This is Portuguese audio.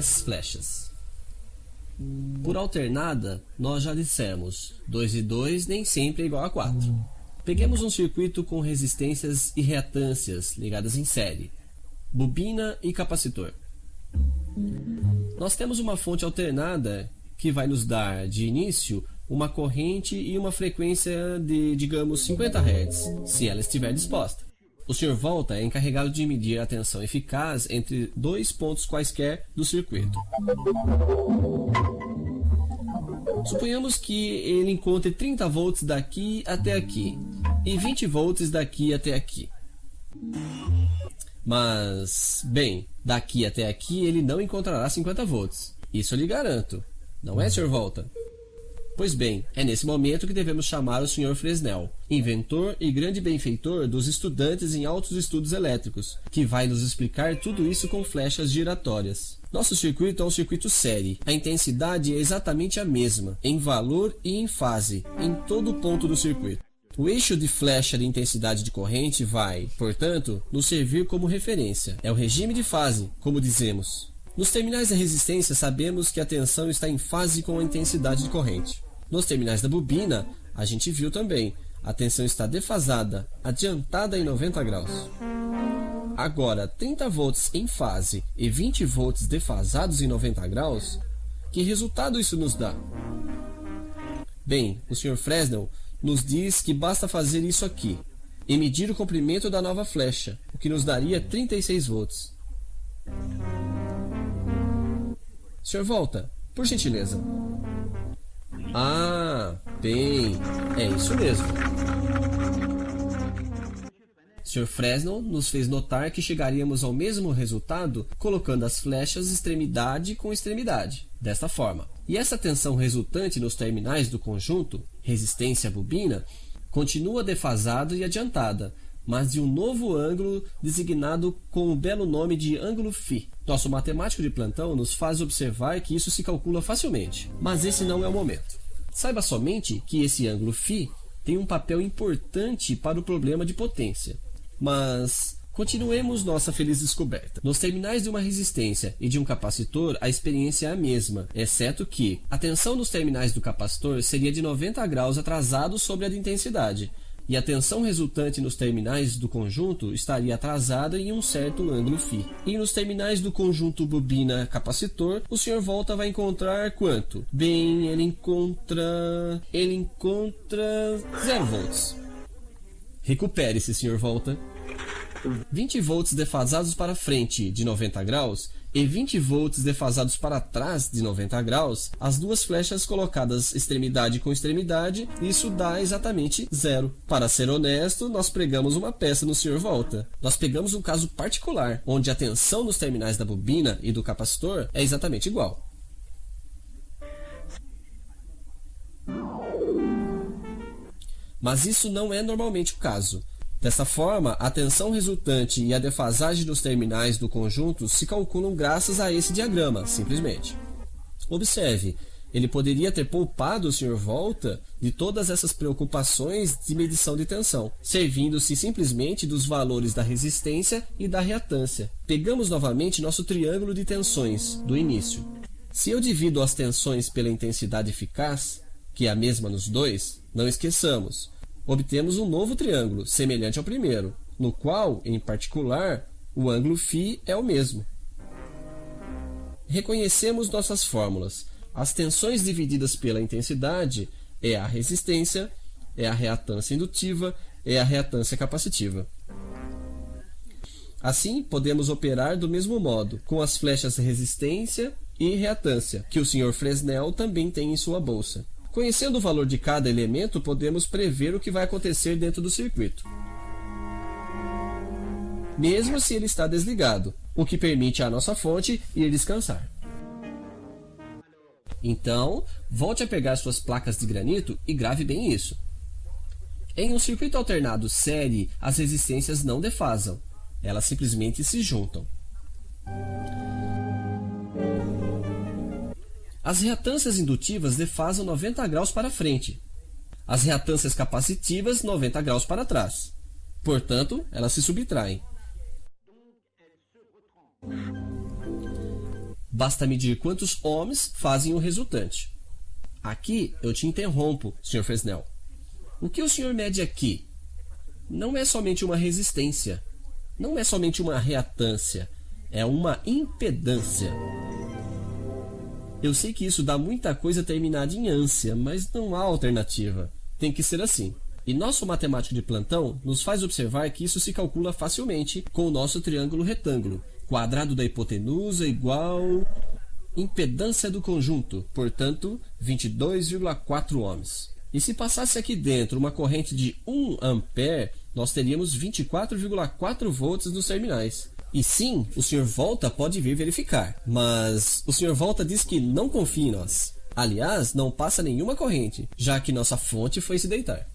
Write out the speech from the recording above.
as flechas. Por alternada, nós já dissemos, 2 e 2 nem sempre é igual a 4. Peguemos um circuito com resistências e reatâncias ligadas em série, bobina e capacitor. Nós temos uma fonte alternada que vai nos dar, de início, uma corrente e uma frequência de, digamos, 50 Hz, se ela estiver disposta. O Sr. Volta é encarregado de medir a tensão eficaz entre dois pontos quaisquer do circuito. Suponhamos que ele encontre 30 volts daqui até aqui e 20 volts daqui até aqui. Mas, bem, daqui até aqui ele não encontrará 50 volts. Isso eu lhe garanto. Não é, Sr. Volta? Pois bem, é nesse momento que devemos chamar o Sr. Fresnel, inventor e grande benfeitor dos estudantes em altos estudos elétricos, que vai nos explicar tudo isso com flechas giratórias. Nosso circuito é um circuito série. A intensidade é exatamente a mesma, em valor e em fase, em todo ponto do circuito. O eixo de flecha de intensidade de corrente vai, portanto, nos servir como referência. É o regime de fase, como dizemos. Nos terminais da resistência, sabemos que a tensão está em fase com a intensidade de corrente. Nos terminais da bobina, a gente viu também, a tensão está defasada, adiantada em 90 graus. Agora, 30 volts em fase e 20 volts defasados em 90 graus, que resultado isso nos dá? Bem, o Sr. Fresnel nos diz que basta fazer isso aqui, e medir o comprimento da nova flecha, o que nos daria 36 volts. Sr. Volta, por gentileza. Ah, bem, é isso mesmo. Sr. Fresnel nos fez notar que chegaríamos ao mesmo resultado colocando as flechas extremidade com extremidade, desta forma. E essa tensão resultante nos terminais do conjunto, resistência bobina, continua defasada e adiantada, mas de um novo ângulo designado com o belo nome de ângulo φ. Nosso matemático de plantão nos faz observar que isso se calcula facilmente, mas esse não é o momento. Saiba somente que esse ângulo φ tem um papel importante para o problema de potência. Mas continuemos nossa feliz descoberta. Nos terminais de uma resistência e de um capacitor, a experiência é a mesma, exceto que a tensão nos terminais do capacitor seria de 90 graus atrasado sobre a de intensidade, e a tensão resultante nos terminais do conjunto estaria atrasada em um certo ângulo φ. E nos terminais do conjunto bobina-capacitor, o Sr. Volta vai encontrar quanto? Bem, ele encontra 0 volts. Recupere-se, Sr. Volta. 20 volts defasados para frente de 90 graus e 20 volts defasados para trás de 90 graus, as duas flechas colocadas extremidade com extremidade, isso dá exatamente 0. Para ser honesto, nós pregamos uma peça no Sr. Volta. Nós pegamos um caso particular, onde a tensão nos terminais da bobina e do capacitor é exatamente igual. Mas isso não é normalmente o caso. Dessa forma, a tensão resultante e a defasagem dos terminais do conjunto se calculam graças a esse diagrama, simplesmente. Observe, ele poderia ter poupado o Sr. Volta de todas essas preocupações de medição de tensão, servindo-se simplesmente dos valores da resistência e da reatância. Pegamos novamente nosso triângulo de tensões do início. Se eu divido as tensões pela intensidade eficaz, que é a mesma nos dois, não esqueçamos, obtemos um novo triângulo, semelhante ao primeiro, no qual, em particular, o ângulo φ é o mesmo. Reconhecemos nossas fórmulas. As tensões divididas pela intensidade é a resistência, é a reatância indutiva, é a reatância capacitiva. Assim, podemos operar do mesmo modo, com as flechas resistência e reatância, que o Sr. Fresnel também tem em sua bolsa. Conhecendo o valor de cada elemento, podemos prever o que vai acontecer dentro do circuito, mesmo se ele está desligado, o que permite à nossa fonte ir descansar. Então, volte a pegar suas placas de granito e grave bem isso. Em um circuito alternado série, as resistências não defasam, elas simplesmente se juntam. As reatâncias indutivas defasam 90 graus para frente. As reatâncias capacitivas 90 graus para trás. Portanto, elas se subtraem. Basta medir quantos ohms fazem o resultante. Aqui eu te interrompo, Sr. Fresnel. O que o senhor mede aqui não é somente uma resistência, não é somente uma reatância, é uma impedância. Eu sei que isso dá muita coisa terminada em ânsia, mas não há alternativa. Tem que ser assim. E nosso matemático de plantão nos faz observar que isso se calcula facilmente com o nosso triângulo retângulo. Quadrado da hipotenusa igual impedância do conjunto, portanto, 22,4 ohms. E se passasse aqui dentro uma corrente de 1 ampere, nós teríamos 24,4 volts nos terminais. E sim, o Sr. Volta pode vir verificar, mas o Sr. Volta diz que não confia em nós. Aliás, não passa nenhuma corrente, já que nossa fonte foi se deitar.